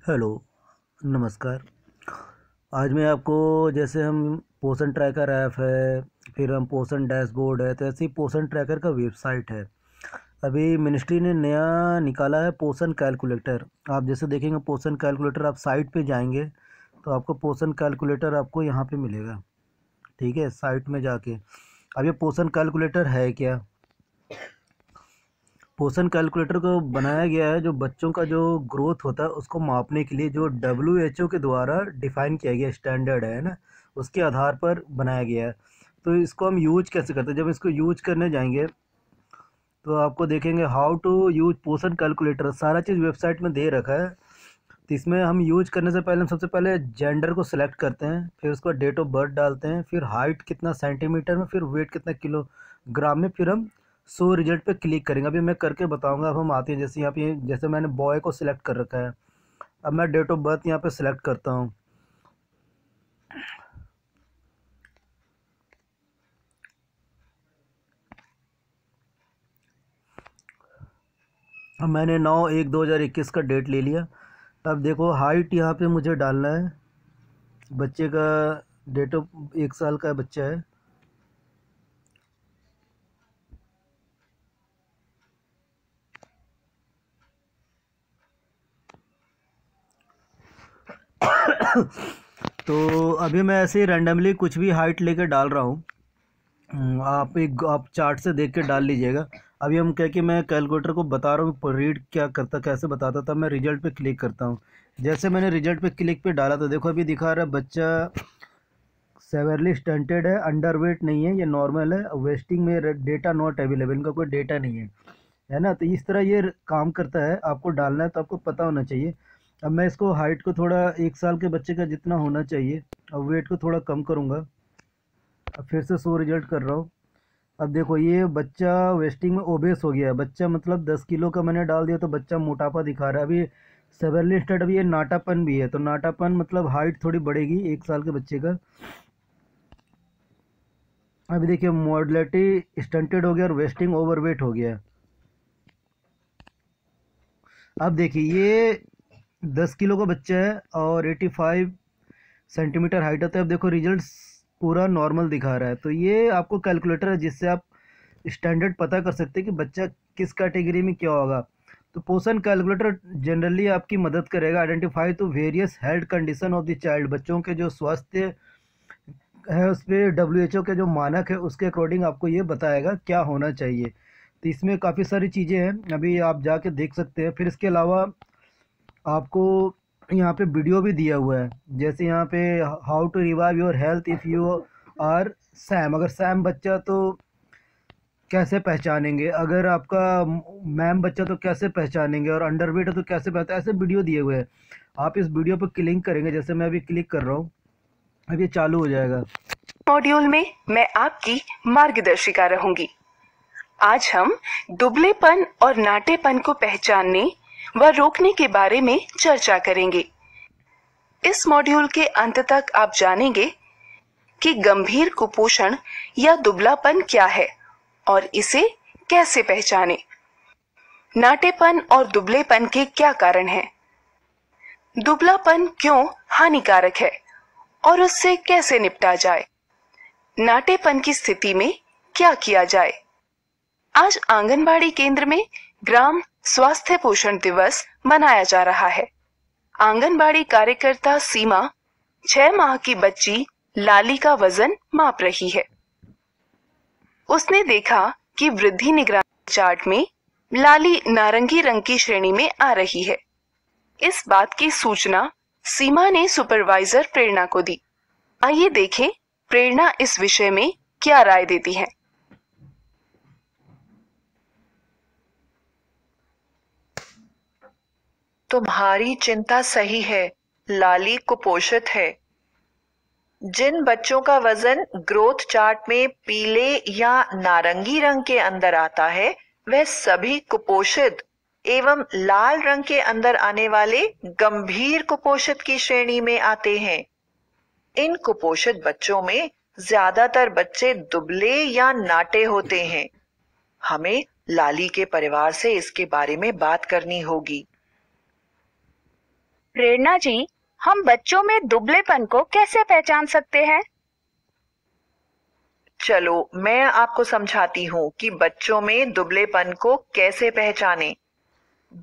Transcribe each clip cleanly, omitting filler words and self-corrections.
Hello, नमस्कार। आज मैं आपको जैसे हम पोषण ट्रैकर ऐप है, फिर हम पोषण डैशबोर्ड है, तो ऐसे ही पोषण ट्रैकर का वेबसाइट है। अभी मिनिस्ट्री ने नया निकाला है पोषण कैलकुलेटर। आप जैसे देखेंगे पोषण कैलकुलेटर, आप साइट पे जाएंगे तो आपको पोषण कैलकुलेटर आपको यहाँ पे मिलेगा। ठीक है, साइट में जाके अब ये पोषण कैलकुलेटर है क्या? पोषण कैलकुलेटर को बनाया गया है जो बच्चों का जो ग्रोथ होता है उसको मापने के लिए, जो WHO के द्वारा डिफाइन किया गया स्टैंडर्ड है ना, उसके आधार पर बनाया गया है। तो इसको हम यूज कैसे करते हैं? जब इसको यूज करने जाएंगे तो आपको देखेंगे हाउ टू यूज पोषण कैलकुलेटर, सारा चीज़ वेबसाइट में दे रखा है। तो इसमें हम यूज करने से पहले हम सबसे पहले जेंडर को सिलेक्ट करते हैं, फिर उसका डेट ऑफ बर्थ डालते हैं, फिर हाइट कितना सेंटीमीटर में, फिर वेट कितना किलोग्राम में, फिर हम शो रिजल्ट पे क्लिक करेंगे। अभी मैं करके बताऊंगा। अब हम आते हैं, जैसे यहाँ पे जैसे मैंने बॉय को सिलेक्ट कर रखा है। अब मैं डेट ऑफ बर्थ यहाँ पे सिलेक्ट करता हूँ। अब मैंने 9/1/2021 का डेट ले लिया। अब देखो हाइट यहाँ पे मुझे डालना है। बच्चे का डेट ऑफ 1 साल का बच्चा है। तो अभी मैं ऐसे ही रैंडमली कुछ भी हाइट लेकर डाल रहा हूँ। आप चार्ट से देख के डाल लीजिएगा। अभी हम क्या कि मैं कैलकुलेटर को बता रहा हूँ रीड क्या करता, कैसे बताता था। मैं रिजल्ट पे क्लिक करता हूँ। जैसे मैंने रिजल्ट पे क्लिक पे डाला तो देखो अभी दिखा रहा है बच्चा सेवरली स्टंटेड है, अंडर वेट नहीं है, ये नॉर्मल है। वेस्टिंग में डेटा नॉट अवेलेबल, इनका कोई डेटा नहीं है ना। तो इस तरह ये काम करता है। आपको डालना है तो आपको पता होना चाहिए। अब मैं इसको हाइट को थोड़ा 1 साल के बच्चे का जितना होना चाहिए, अब वेट को थोड़ा कम करूँगा। अब फिर से शो रिजल्ट कर रहा हूँ। अब देखो ये बच्चा वेस्टिंग में ओबेस हो गया है। बच्चा मतलब 10 किलो का मैंने डाल दिया तो बच्चा मोटापा दिखा रहा है। अभी सेवरली स्टड, अभी ये नाटापन भी है, तो नाटापन मतलब हाइट थोड़ी बढ़ेगी 1 साल के बच्चे का। अभी देखिए मोडलिटी स्टंटेड हो गया और वेस्टिंग ओवरवेट हो गया। अब देखिए ये 10 किलो का बच्चा है और 85 सेंटीमीटर हाइट होता है। अब देखो रिजल्ट पूरा नॉर्मल दिखा रहा है। तो ये आपको कैलकुलेटर है जिससे आप स्टैंडर्ड पता कर सकते हैं कि बच्चा किस कैटेगरी में क्या होगा। तो पोषण कैलकुलेटर जनरली आपकी मदद करेगा identify to various health condition of the child. बच्चों के जो स्वास्थ्य है उस पर WHO के जो मानक है उसके अकॉर्डिंग आपको ये बताएगा क्या होना चाहिए। तो इसमें काफ़ी सारी चीज़ें हैं, अभी आप जाके देख सकते हैं। फिर इसके अलावा आपको यहाँ पे वीडियो भी दिया हुआ है। जैसे यहाँ पे how to revive your health if you are SAM, अगर सैम बच्चा तो कैसे पहचानेंगे, अगर आपका मैम बच्चा तो कैसे पहचानेंगे, और अंडरवेट है तो कैसे पहचान, ऐसे वीडियो दिए हुए हैं। आप इस वीडियो पर क्लिक करेंगे, जैसे मैं अभी क्लिक कर रहा हूँ, अब ये चालू हो जाएगा। मॉड्यूल में मैं आपकी मार्गदर्शिका रहूंगी। आज हम दुबलेपन और नाटेपन को पहचानने व रोकने के बारे में चर्चा करेंगे। इस मॉड्यूल के अंत तक आप जानेंगे कि गंभीर कुपोषण या दुबलापन क्या है और इसे कैसे पहचाने, नाटेपन और दुबलेपन के क्या कारण हैं, दुबलापन क्यों हानिकारक है और उससे कैसे निपटा जाए, नाटेपन की स्थिति में क्या किया जाए। आज आंगनबाड़ी केंद्र में ग्राम स्वास्थ्य पोषण दिवस मनाया जा रहा है। आंगनबाड़ी कार्यकर्ता सीमा 6 माह की बच्ची लाली का वजन माप रही है। उसने देखा कि वृद्धि निगरानी चार्ट में लाली नारंगी रंग की श्रेणी में आ रही है। इस बात की सूचना सीमा ने सुपरवाइजर प्रेरणा को दी। आइए देखें प्रेरणा इस विषय में क्या राय देती है। तुम्हारी चिंता सही है। लाली कुपोषित है। जिन बच्चों का वजन ग्रोथ चार्ट में पीले या नारंगी रंग के अंदर आता है वह सभी कुपोषित एवं लाल रंग के अंदर आने वाले गंभीर कुपोषित की श्रेणी में आते हैं। इन कुपोषित बच्चों में ज्यादातर बच्चे दुबले या नाटे होते हैं। हमें लाली के परिवार से इसके बारे में बात करनी होगी। प्रेरणा जी, हम बच्चों में दुबलेपन को कैसे पहचान सकते हैं? चलो मैं आपको समझाती हूँ कि बच्चों में दुबलेपन को कैसे पहचानें।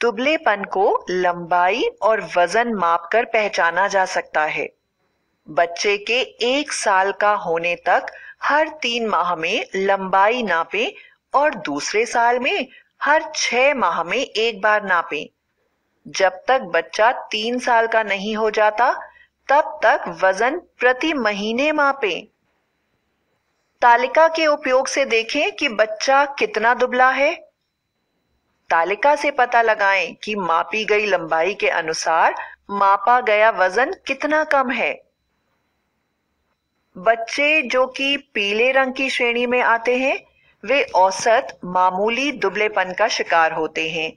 दुबलेपन को लंबाई और वजन मापकर पहचाना जा सकता है। बच्चे के 1 साल का होने तक हर 3 माह में लंबाई नापें और दूसरे साल में हर 6 माह में एक बार नापें। जब तक बच्चा 3 साल का नहीं हो जाता तब तक वजन प्रति महीने मापें। तालिका के उपयोग से देखें कि बच्चा कितना दुबला है। तालिका से पता लगाएं कि मापी गई लंबाई के अनुसार मापा गया वजन कितना कम है। बच्चे जो कि पीले रंग की श्रेणी में आते हैं वे औसत मामूली दुबलेपन का शिकार होते हैं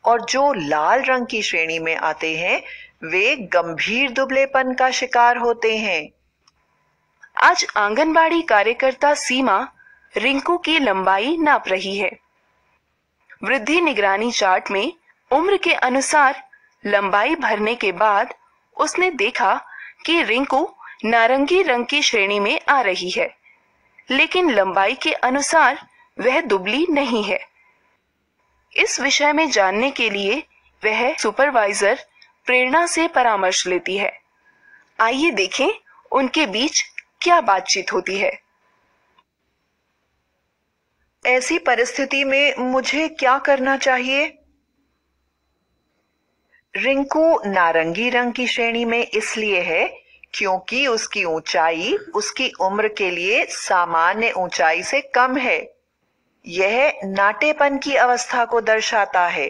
और जो लाल रंग की श्रेणी में आते हैं वे गंभीर दुबलेपन का शिकार होते हैं। आज आंगनबाड़ी कार्यकर्ता सीमा रिंकू की लंबाई नाप रही है। वृद्धि निगरानी चार्ट में उम्र के अनुसार लंबाई भरने के बाद उसने देखा कि रिंकू नारंगी रंग की श्रेणी में आ रही है, लेकिन लंबाई के अनुसार वह दुबली नहीं है। इस विषय में जानने के लिए वह सुपरवाइजर प्रेरणा से परामर्श लेती है। आइए देखें उनके बीच क्या बातचीत होती है। ऐसी परिस्थिति में मुझे क्या करना चाहिए? रिंकू नारंगी रंग की श्रेणी में इसलिए है क्योंकि उसकी ऊंचाई उसकी उम्र के लिए सामान्य ऊंचाई से कम है। यह नाटेपन की अवस्था को दर्शाता है।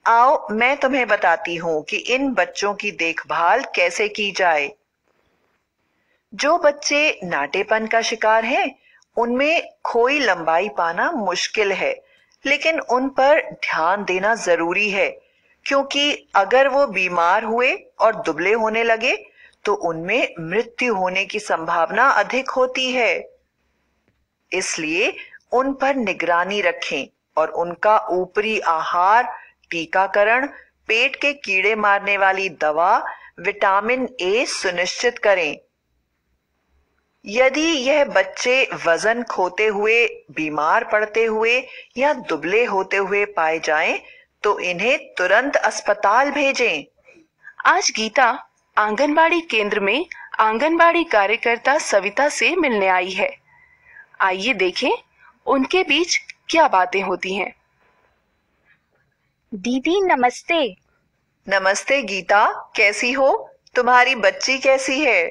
आओ मैं तुम्हें बताती हूं कि इन बच्चों की देखभाल कैसे की जाए। जो बच्चे नाटेपन का शिकार हैं, उनमें खोई लंबाई पाना मुश्किल है, लेकिन उन पर ध्यान देना जरूरी है क्योंकि अगर वो बीमार हुए और दुबले होने लगे तो उनमें मृत्यु होने की संभावना अधिक होती है। इसलिए उन पर निगरानी रखें और उनका ऊपरी आहार, टीकाकरण, पेट के कीड़े मारने वाली दवा, विटामिन ए सुनिश्चित करें। यदि यह बच्चे वजन खोते हुए, बीमार पड़ते हुए या दुबले होते हुए पाए जाएं, तो इन्हें तुरंत अस्पताल भेजें। आज गीता आंगनबाड़ी केंद्र में आंगनबाड़ी कार्यकर्ता सविता से मिलने आई है। आइए देखें उनके बीच क्या बातें होती हैं। दीदी नमस्ते। नमस्ते गीता, कैसी हो? तुम्हारी बच्ची कैसी है?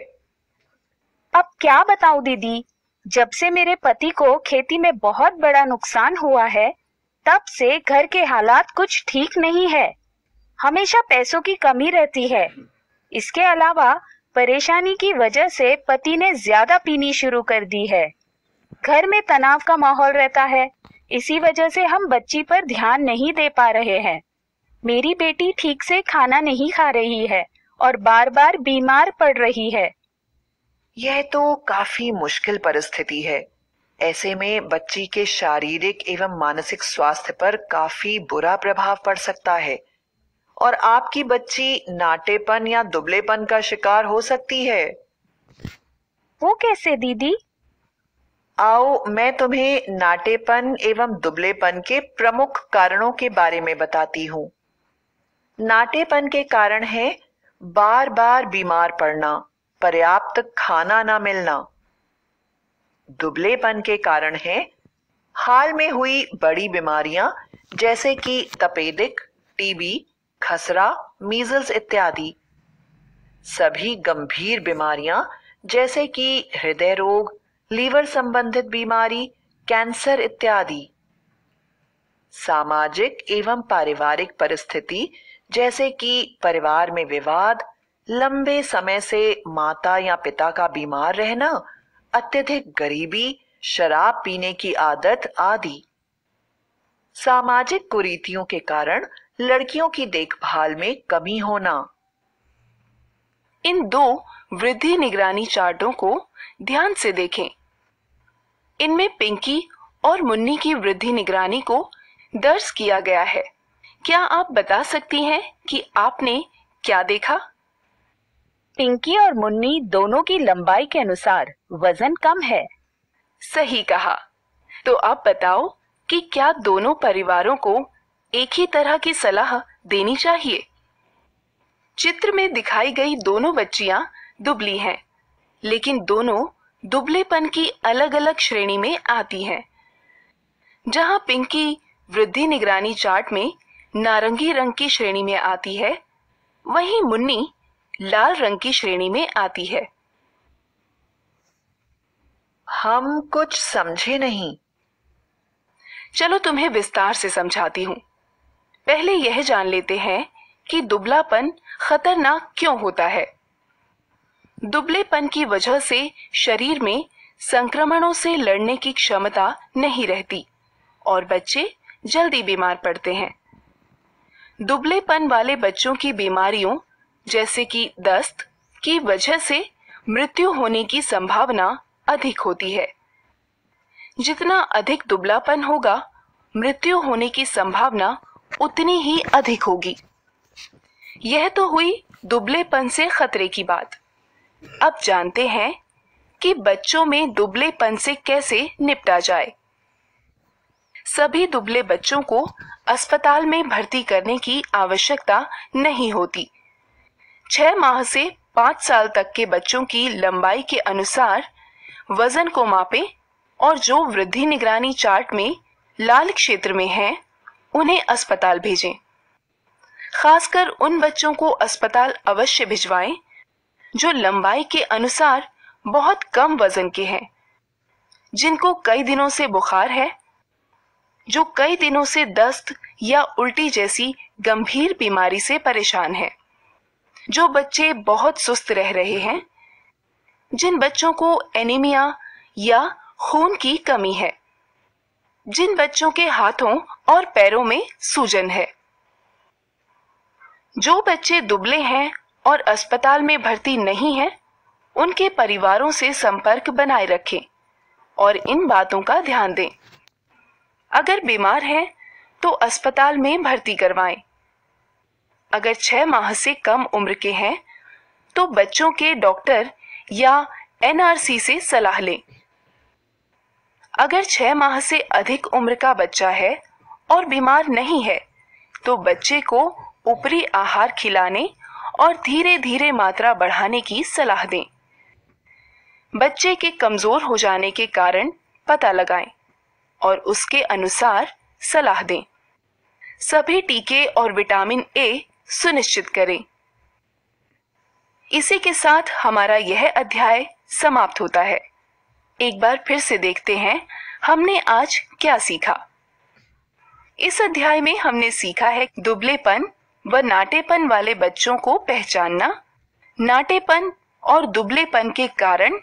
अब क्या बताऊं दीदी, जब से मेरे पति को खेती में बहुत बड़ा नुकसान हुआ है तब से घर के हालात कुछ ठीक नहीं है। हमेशा पैसों की कमी रहती है। इसके अलावा परेशानी की वजह से पति ने ज्यादा पीनी शुरू कर दी है। घर में तनाव का माहौल रहता है। इसी वजह से हम बच्ची पर ध्यान नहीं दे पा रहे हैं। मेरी बेटी ठीक से खाना नहीं खा रही है और बार बार बीमार पड़ रही है। यह तो काफी मुश्किल परिस्थिति है। ऐसे में बच्ची के शारीरिक एवं मानसिक स्वास्थ्य पर काफी बुरा प्रभाव पड़ सकता है और आपकी बच्ची नाटेपन या दुबलेपन का शिकार हो सकती है। वो कैसे दीदी? आओ मैं तुम्हें नाटेपन एवं दुबलेपन के प्रमुख कारणों के बारे में बताती हूँ। नाटेपन के कारण है बार बार बीमार पड़ना, पर्याप्त खाना ना मिलना। दुबलेपन के कारण है हाल में हुई बड़ी बीमारियां जैसे कि तपेदिक, टीबी, खसरा, मीजल्स इत्यादि। सभी गंभीर बीमारियां जैसे कि हृदय रोग, लीवर संबंधित बीमारी, कैंसर इत्यादि। सामाजिक एवं पारिवारिक परिस्थिति जैसे कि परिवार में विवाद, लंबे समय से माता या पिता का बीमार रहना, अत्यधिक गरीबी, शराब पीने की आदत आदि। सामाजिक कुरीतियों के कारण लड़कियों की देखभाल में कमी होना। इन दो वृद्धि निगरानी चार्टों को ध्यान से देखें। इनमें पिंकी और मुन्नी की वृद्धि निगरानी को दर्ज किया गया है। क्या आप बता सकती हैं कि आपने क्या देखा? पिंकी और मुन्नी दोनों की लंबाई के अनुसार वजन कम है। सही कहा। तो अब बताओ कि क्या दोनों परिवारों को एक ही तरह की सलाह देनी चाहिए? चित्र में दिखाई गई दोनों बच्चियां दुबली हैं, लेकिन दोनों दुबलेपन की अलग अलग श्रेणी में आती हैं। जहां पिंकी वृद्धि निगरानी चार्ट में नारंगी रंग की श्रेणी में आती है, वहीं मुन्नी लाल रंग की श्रेणी में आती है। हम कुछ समझे नहीं। चलो तुम्हें विस्तार से समझाती हूँ। पहले यह जान लेते हैं कि दुबलापन खतरनाक क्यों होता है। दुबलेपन की वजह से शरीर में संक्रमणों से लड़ने की क्षमता नहीं रहती और बच्चे जल्दी बीमार पड़ते हैं। दुबलेपन वाले बच्चों की बीमारियों जैसे कि दस्त की वजह से मृत्यु होने की संभावना अधिक होती है। जितना अधिक दुबलापन होगा, मृत्यु होने की संभावना उतनी ही अधिक होगी। यह तो हुई दुबलेपन से खतरे की बात। अब जानते हैं कि बच्चों में दुबलेपन से कैसे निपटा जाए। सभी दुबले बच्चों को अस्पताल में भर्ती करने की आवश्यकता नहीं होती। 6 माह से 5 साल तक के बच्चों की लंबाई के अनुसार वजन को मापें और जो वृद्धि निगरानी चार्ट में लाल क्षेत्र में हैं, उन्हें अस्पताल भेजें। खासकर उन बच्चों को अस्पताल अवश्य भिजवाएं जो लंबाई के अनुसार बहुत कम वजन के हैं, जिनको कई दिनों से बुखार है, जो कई दिनों से दस्त या उल्टी जैसी गंभीर बीमारी से परेशान है, जो बच्चे बहुत सुस्त रह रहे हैं, जिन बच्चों को एनीमिया या खून की कमी है, जिन बच्चों के हाथों और पैरों में सूजन है। जो बच्चे दुबले हैं और अस्पताल में भर्ती नहीं हैं, उनके परिवारों से संपर्क बनाए रखें और इन बातों का ध्यान दें। अगर बीमार हैं तो अस्पताल में भर्ती करवाएं। अगर 6 माह से कम उम्र के हैं तो बच्चों के डॉक्टर या एनआरसी से सलाह लें। अगर 6 माह से अधिक उम्र का बच्चा है और बीमार नहीं है तो बच्चे को ऊपरी आहार खिलाने और धीरे धीरे मात्रा बढ़ाने की सलाह दें। बच्चे के कमजोर हो जाने के कारण पता लगाएं और उसके अनुसार सलाह दें। सभी टीके और विटामिन ए सुनिश्चित करें। इसी के साथ हमारा यह अध्याय समाप्त होता है। एक बार फिर से देखते हैं हमने आज क्या सीखा। इस अध्याय में हमने सीखा है दुबलेपन व नाटेपन वाले बच्चों को पहचानना, नाटेपन और दुबलेपन के कारण,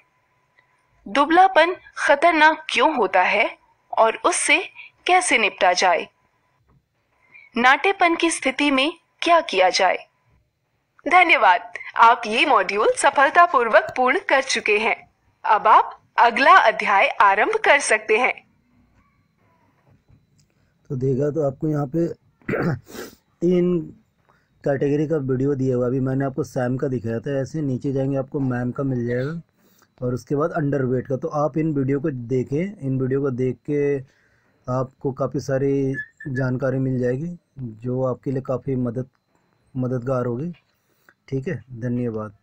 दुबलापन खतरनाक क्यों होता है और उससे कैसे निपटा जाए, नाटेपन की स्थिति में क्या किया जाए। धन्यवाद, आप ये मॉड्यूल सफलतापूर्वक पूर्ण कर चुके हैं। अब आप अगला अध्याय आरंभ कर सकते हैं। तो देखा तो आपको यहाँ पे 3 कैटेगरी का वीडियो दिया हुआ। अभी मैंने आपको सैम का दिखाया था। ऐसे नीचे जाएंगे आपको मैम का मिल जाएगा और उसके बाद अंडरवेट का। तो आप इन वीडियो को देखें। इन वीडियो को देख के आपको काफ़ी सारी जानकारी मिल जाएगी जो आपके लिए काफ़ी मददगार होगी। ठीक है, धन्यवाद।